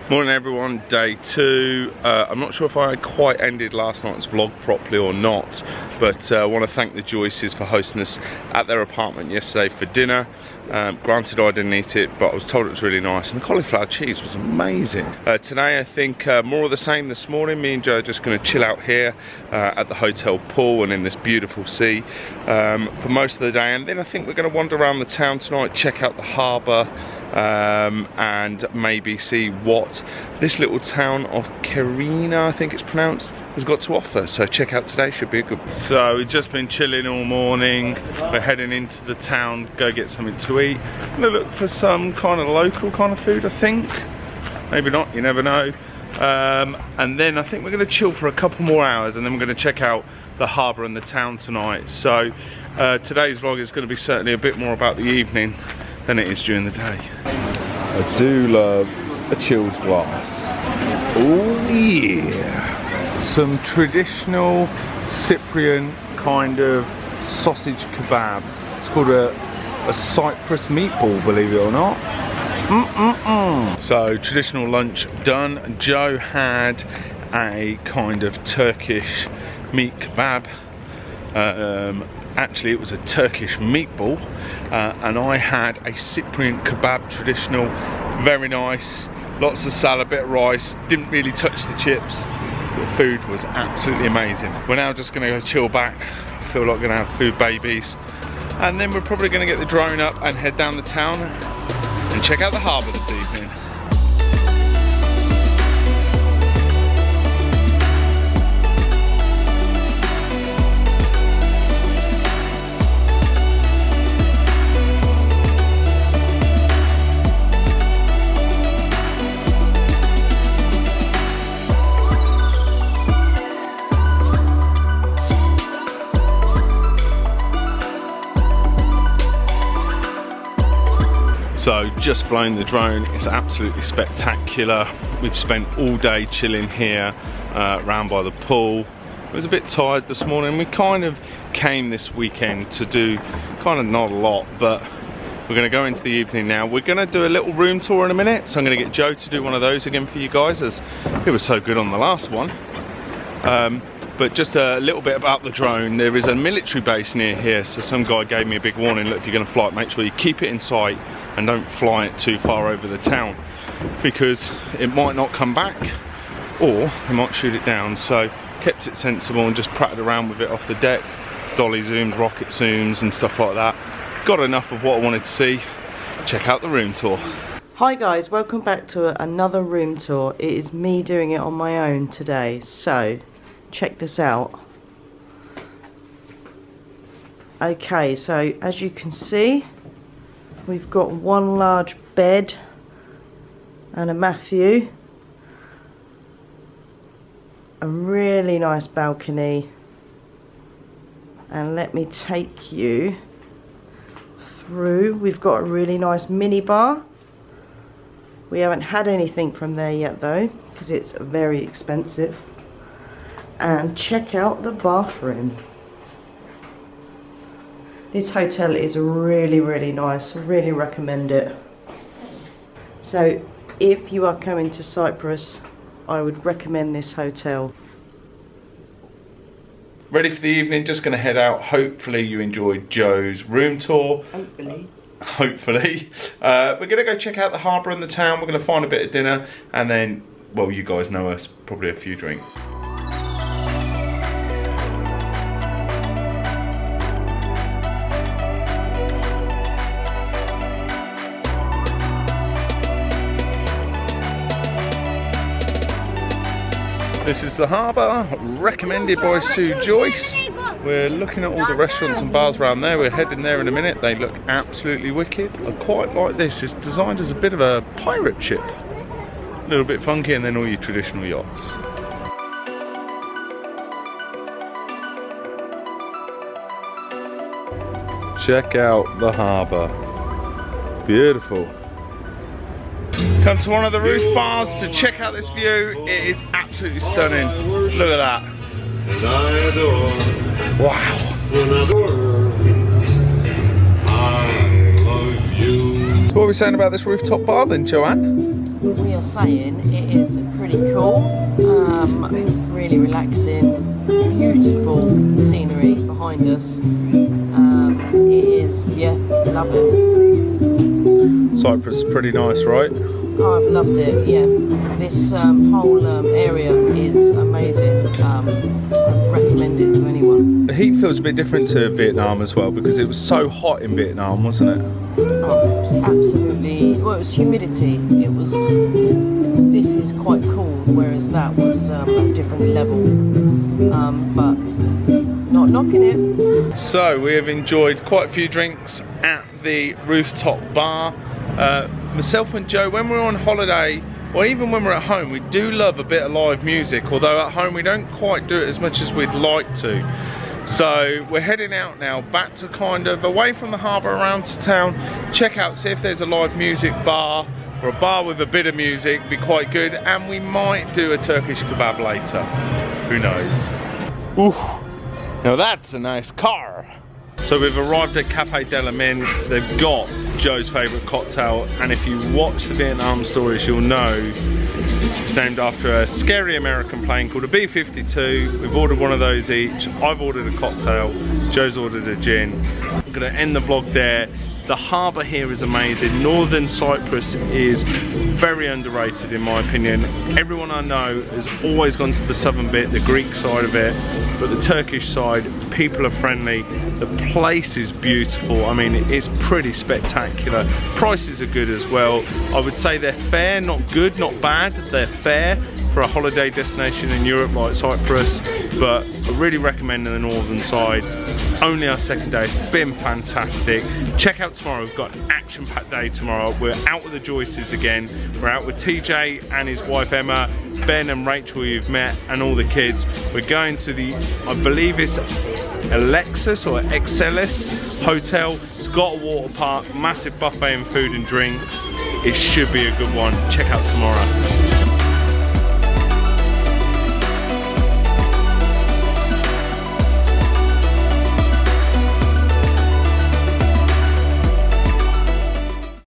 Morning everyone, day 2. I'm not sure if I quite ended last night's vlog properly or not, but I want to thank the Joyces for hosting us at their apartment yesterday for dinner. Granted I didn't eat it, but I was told it was really nice, and the cauliflower cheese was amazing. Today I think more of the same this morning. Me and Joe are just going to chill out here at the hotel pool and in this beautiful sea for most of the day, and then I think we're going to wander around the town tonight, check out the harbour, and maybe see what this little town of Kyrenia, I think it's pronounced, has got to offer. So check out today, should be a good one. So we've just been chilling all morning. We're heading into the town, go get something to eat. I'm gonna look for some kind of local kind of food, I think. Maybe not, you never know. And then I think we're gonna chill for a couple more hours, and then we're gonna check out the harbour and the town tonight. So today's vlog is gonna be certainly a bit more about the evening than it is during the day. I do love a chilled glass. Oh yeah! Some traditional Cyprian kind of sausage kebab. It's called a Cyprus meatball, believe it or not. So traditional lunch done. Joe had a kind of Turkish meat kebab. Actually it was a Turkish meatball, and I had a Cyprian kebab, traditional, very nice, lots of salad, bit of rice, didn't really touch the chips. The food was absolutely amazing. We're now just going to go chill back. I feel like we're going to have food babies, and then we're probably going to get the drone up and head down the town and check out the harbour this evening. So just flown the drone, it's absolutely spectacular. We've spent all day chilling here round by the pool. I was a bit tired this morning. We kind of came this weekend to do kind of not a lot, but we're going to go into the evening now. We're going to do a little room tour in a minute, so I'm going to get Joe to do one of those again for you guys, as it was so good on the last one. But just a little bit about the drone. There is a military base near here, so some guy gave me a big warning. Look, if you're going to fly it, make sure you keep it in sight and don't fly it too far over the town, because it might not come back or they might shoot it down. So kept it sensible and just prattled around with it off the deck, dolly zooms, rocket zooms and stuff like that. Got enough of what I wanted to see. Check out the room tour. Hi guys, welcome back to another room tour. It is me doing it on my own today, so check this out. Okay, so as you can see, we've got one large bed and a Matthew, a really nice balcony, and let me take you through. We've got a really nice mini bar. We haven't had anything from there yet though, because it's very expensive. And check out the bathroom. This hotel is really, really nice. I really recommend it. So if you are coming to Cyprus, I would recommend this hotel. Ready for the evening, just going to head out. Hopefully you enjoyed Joe's room tour. Hopefully. We're going to go check out the harbour and the town. We're going to find a bit of dinner, and then, well, you guys know us, probably a few drinks. This is the harbour, recommended by Sue Joyce. We're looking at all the restaurants and bars around there. We're heading there in a minute. They look absolutely wicked. I quite like this. It's designed as a bit of a pirate ship. A little bit funky, and then all your traditional yachts. Check out the harbour. Beautiful. Come to one of the roof bars to check out this view. It is absolutely stunning. Look at that. Wow. So what are we saying about this rooftop bar then, Joanne? we are saying it is pretty cool, really relaxing, beautiful scenery behind us. It is, yeah, love it. Cyprus is pretty nice, right? Oh, I've loved it, yeah. This whole area is amazing. I recommend it to anyone. The heat feels a bit different to Vietnam as well, because it was so hot in Vietnam, wasn't it? Oh, it was absolutely, well, it was humidity. It was, this is quite cool, whereas that was a different level. But not knocking it. So we have enjoyed quite a few drinks at the Rooftop bar. Myself and Joe, when we're on holiday, or even when we're at home, we do love a bit of live music, although at home we don't quite do it as much as we'd like to. So we're heading out now, back to kind of away from the harbour, around to town, check out, see if there's a live music bar, or a bar with a bit of music, be quite good, and we might do a Turkish kebab later. Who knows? Ooh, now that's a nice car. So we've arrived at Cafe de la Mine. They've got Joe's favourite cocktail, and if you watch the Vietnam stories, you'll know it's named after a scary American plane called a B-52. We've ordered one of those each. I've ordered a cocktail, Joe's ordered a gin. I'm gonna end the vlog there. The harbour here is amazing. Northern Cyprus is very underrated in my opinion. Everyone I know has always gone to the southern bit, the Greek side of it, but the Turkish side, people are friendly. The place is beautiful. I mean, it's pretty spectacular. Prices are good as well. I would say they're fair, not good, not bad. They're fair for a holiday destination in Europe like Cyprus, but I really recommend the northern side. It's only our second day. It's been fantastic. Check out tomorrow. We've got an action-packed day tomorrow. We're out with the Joyces again. We're out with TJ and his wife Emma, Ben and Rachel you've met, and all the kids. We're going to the, I believe it's Alexis or Excelis Hotel. It's got a water park, massive buffet and food and drinks. It should be a good one. Check out tomorrow.